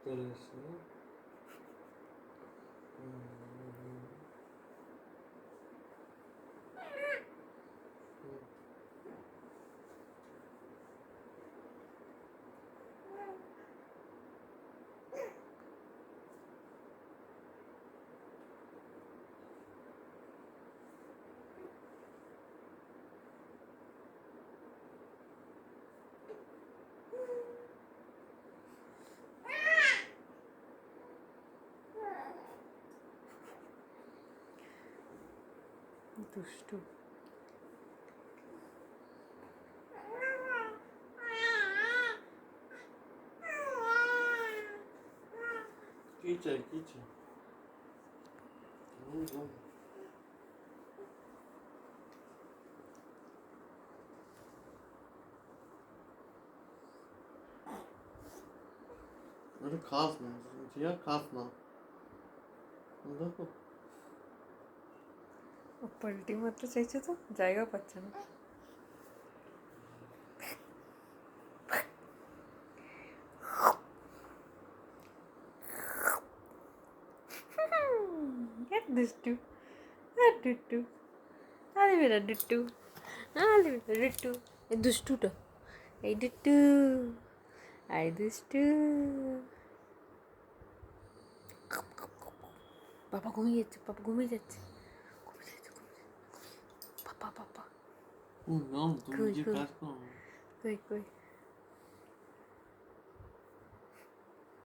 চলে এসছে না? দুষ্টু। কি চাই কি চাই? अरे खास ना जिया खास ना देखो ও পাল্টি মারতে চাইছে তো জায়গা পাচ্ছে না। দুষ্টু আর ডুট্টু, আরে বেটা ডুট্টু, আরে বেটা ডুট্টু, এই দুষ্টুটা, এই ডুট্টু, আই দুষ্টু। পাপা ঘুমিয়ে যাচ্ছে, পাপা ঘুমিয়ে যাচ্ছে, ঘুমিয়ে যাচ্ছে, ঘুমিয়ে যাচ্ছে। পাপা পাপা तुम কই ये কই काट करो কই কই